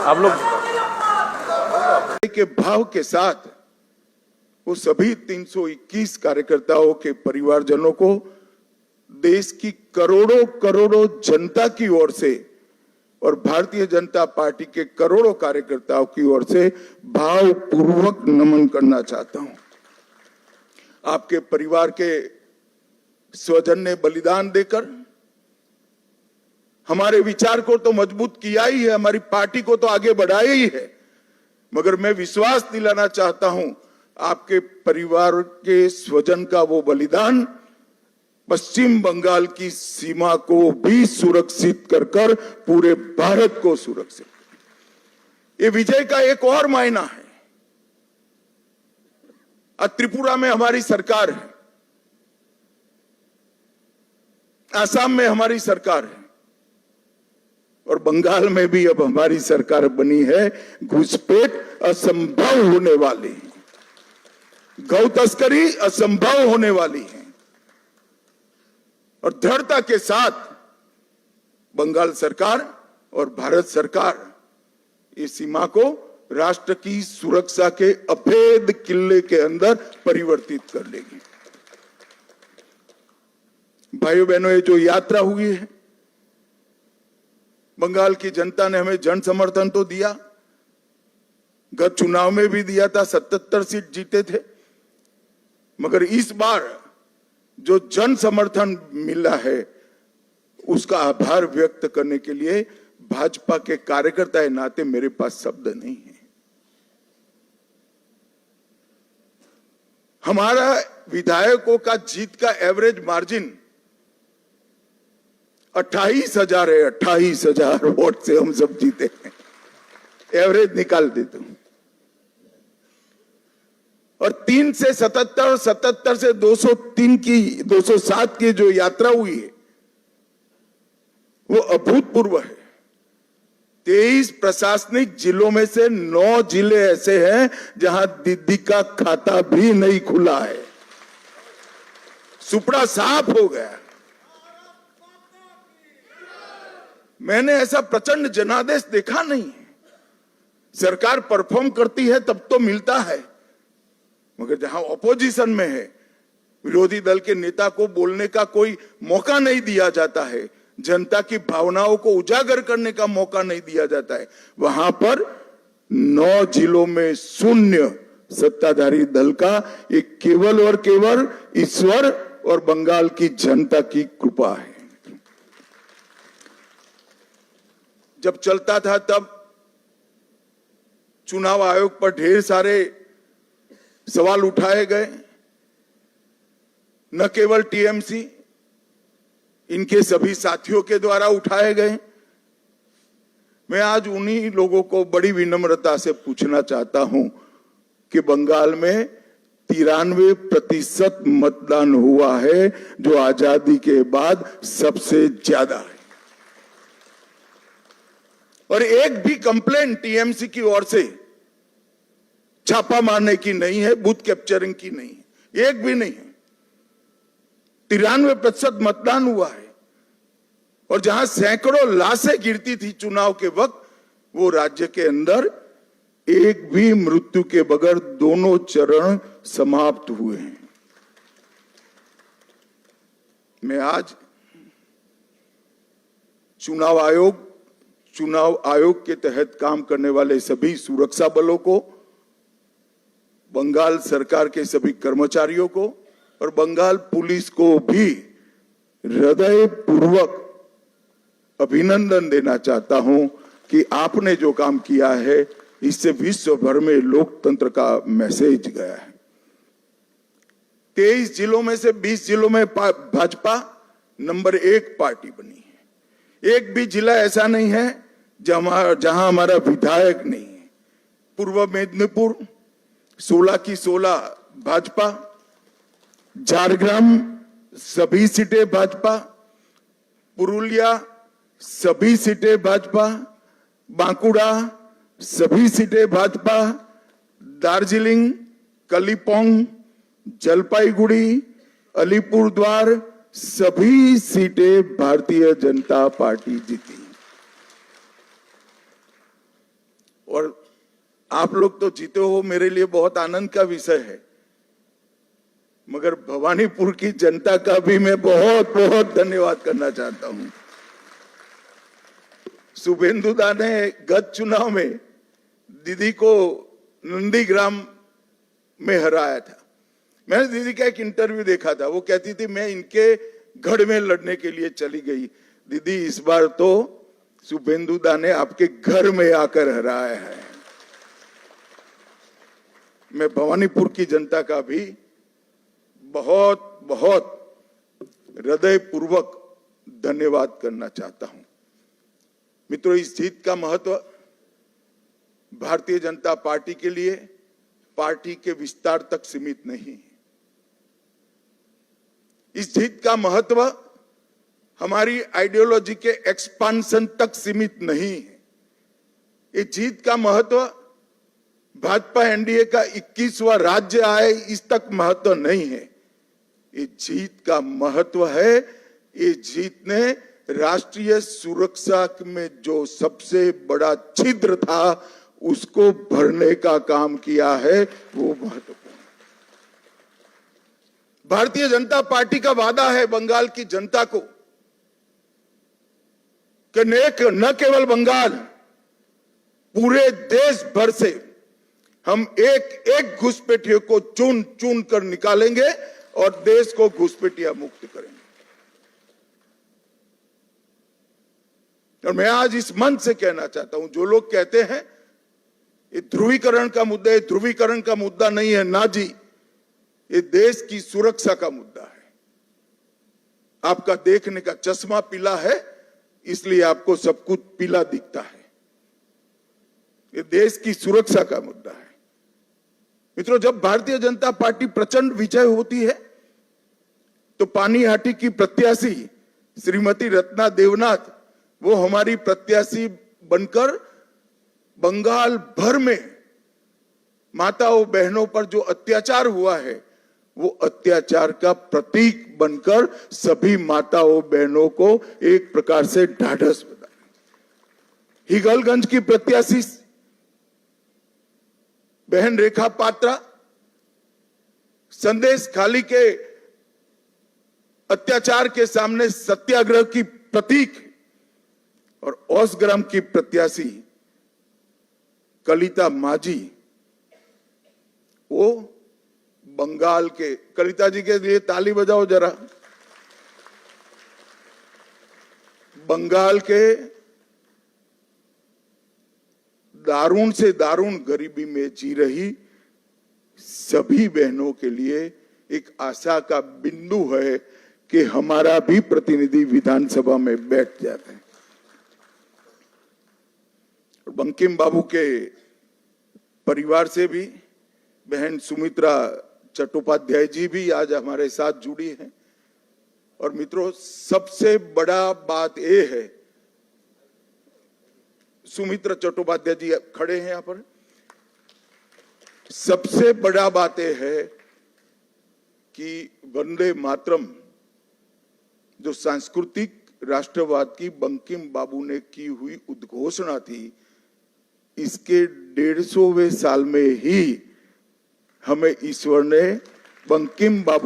आप लोग के भाव के साथ वो सभी 321 कार्यकर्ताओं के परिवारजनों को देश की करोड़ों करोड़ों जनता की ओर से और भारतीय जनता पार्टी के करोड़ों कार्यकर्ताओं की ओर से भावपूर्वक नमन करना चाहता हूं। आपके परिवार के स्वजन ने बलिदान देकर हमारे विचार को तो मजबूत किया ही है, हमारी पार्टी को तो आगे बढ़ाया ही है, मगर मैं विश्वास दिलाना चाहता हूं आपके परिवार के स्वजन का वो बलिदान पश्चिम बंगाल की सीमा को भी सुरक्षित कर पूरे भारत को सुरक्षित, ये विजय का एक और मायना है। आज त्रिपुरा में हमारी सरकार है, आसाम में हमारी सरकार है और बंगाल में भी अब हमारी सरकार बनी है। घुसपैठ असंभव होने वाली है, गौ तस्करी असंभव होने वाली है और दृढ़ता के साथ बंगाल सरकार और भारत सरकार इस सीमा को राष्ट्र की सुरक्षा के अभेद किले के अंदर परिवर्तित कर लेगी। भाइयों बहनों, ये जो यात्रा हुई है, बंगाल की जनता ने हमें जन समर्थन तो दिया, गत चुनाव में भी दिया था, 77 सीट जीते थे, मगर इस बार जो जन समर्थन मिला है उसका आभार व्यक्त करने के लिए भाजपा के कार्यकर्ता के नाते मेरे पास शब्द नहीं है। हमारा विधायकों का जीत का एवरेज मार्जिन 28,000 है। 28,000 वोट से हम सब जीते हैं, एवरेज निकाल देता हूं। और 3 से 77, 77 से 203 की 207 की जो यात्रा हुई है वो अभूतपूर्व है। 23 प्रशासनिक जिलों में से 9 जिले ऐसे हैं जहां दीदी का खाता भी नहीं खुला है, सुपड़ा साफ हो गया। मैंने ऐसा प्रचंड जनादेश देखा नहीं है। सरकार परफॉर्म करती है तब तो मिलता है, मगर जहां ऑपोजिशन में है, विरोधी दल के नेता को बोलने का कोई मौका नहीं दिया जाता है, जनता की भावनाओं को उजागर करने का मौका नहीं दिया जाता है, वहां पर 9 जिलों में शून्य सत्ताधारी दल का, ये केवल और केवल ईश्वर और बंगाल की जनता की कृपा है। जब चलता था तब चुनाव आयोग पर ढेर सारे सवाल उठाए गए, न केवल टीएमसी, इनके सभी साथियों के द्वारा उठाए गए। मैं आज उन्हीं लोगों को बड़ी विनम्रता से पूछना चाहता हूं कि बंगाल में 93% मतदान हुआ है, जो आजादी के बाद सबसे ज्यादा है, और एक भी कंप्लेंट टीएमसी की ओर से छापा मारने की नहीं है, बूथ कैप्चरिंग की नहीं है, एक भी नहीं है। 93% मतदान हुआ है और जहां सैकड़ों लाशें गिरती थी चुनाव के वक्त, वो राज्य के अंदर एक भी मृत्यु के बगैर दोनों चरण समाप्त हुए हैं। मैं आज चुनाव आयोग के तहत काम करने वाले सभी सुरक्षा बलों को, बंगाल सरकार के सभी कर्मचारियों को और बंगाल पुलिस को भी हृदयपूर्वक अभिनंदन देना चाहता हूं कि आपने जो काम किया है इससे विश्व भर में लोकतंत्र का मैसेज गया है। 23 जिलों में से 20 जिलों में भाजपा नंबर 1 पार्टी बनी है। एक भी जिला ऐसा नहीं है जहां हमारा विधायक नहीं है। पूर्व मेदिनीपुर 16 की 16 भाजपा, झारग्राम सभी सीटें भाजपा, पुरुलिया सभी सीटें भाजपा, बांकुड़ा सभी सीटें भाजपा, दार्जिलिंग, कलिम्पोंग, जलपाईगुड़ी, अलीपुरद्वार सभी सीटें भारतीय जनता पार्टी जीती। और आप लोग तो जीते हो, मेरे लिए बहुत आनंद का विषय है, मगर भवानीपुर की जनता का भी मैं बहुत बहुत धन्यवाद करना चाहता हूं। शुभेंदुदा ने गत चुनाव में दीदी को नंदीग्राम में हराया था। मैंने दीदी का एक इंटरव्यू देखा था, वो कहती थी मैं इनके गढ़ में लड़ने के लिए चली गई। दीदी इस बार तो शुभेंदुदा ने आपके घर में आकर हराया है। मैं भवानीपुर की जनता का भी बहुत बहुत हृदयपूर्वक धन्यवाद करना चाहता हूं। मित्रों, इस जीत का महत्व भारतीय जनता पार्टी के लिए पार्टी के विस्तार तक सीमित नहीं है। इस जीत का महत्व हमारी आइडियोलॉजी के एक्सपांशन तक सीमित नहीं है। इस जीत का महत्व भाजपा एनडीए का 21वां राज्य आए इस तक महत्व नहीं है। ये जीत का महत्व है, ये जीत ने राष्ट्रीय सुरक्षा में जो सबसे बड़ा छिद्र था उसको भरने का काम किया है, वो महत्वपूर्ण। भारतीय जनता पार्टी का वादा है बंगाल की जनता को कि न केवल बंगाल, पूरे देश भर से हम एक एक घुसपैठियों को चुन चुन कर निकालेंगे और देश को घुसपैठिया मुक्त करेंगे। और मैं आज इस मंच से कहना चाहता हूं, जो लोग कहते हैं ये ध्रुवीकरण का मुद्दा है, ध्रुवीकरण का मुद्दा नहीं है ना जी, ये देश की सुरक्षा का मुद्दा है। आपका देखने का चश्मा पीला है, इसलिए आपको सब कुछ पीला दिखता है। ये देश की सुरक्षा का मुद्दा है। मित्रों, जब भारतीय जनता पार्टी प्रचंड विजय होती है तो पानीहाटी की प्रत्याशी श्रीमती रत्ना देवनाथ, वो हमारी प्रत्याशी बनकर बंगाल भर में माताओं बहनों पर जो अत्याचार हुआ है वो अत्याचार का प्रतीक बनकर सभी माताओं बहनों को एक प्रकार से ढाढ़स बना। हिगलगंज की प्रत्याशी बहन रेखा पात्रा संदेश खाली के अत्याचार के सामने सत्याग्रह की प्रतीक, और ओसग्राम की प्रत्याशी कलिता माझी, वो बंगाल के, कलिता जी के लिए ताली बजाओ जरा, बंगाल के दारुण से दारुण गरीबी में जी रही सभी बहनों के लिए एक आशा का बिंदु है कि हमारा भी प्रतिनिधि विधानसभा में बैठ जाते हैं। बंकिम बाबू के परिवार से भी बहन सुमित्रा चट्टोपाध्याय जी भी आज हमारे साथ जुड़ी हैं। और मित्रों, सबसे बड़ा बात यह है, सुमित्रा चट्टोपाध्याय जी खड़े हैं यहां पर, सबसे बड़ा बात यह है कि वंदे मातरम जो सांस्कृतिक राष्ट्रवाद की बंकिम बाबू ने की हुई उद्घोषणा थी, इसके 150वें साल में ही हमें ईश्वर ने बंकिम बाबू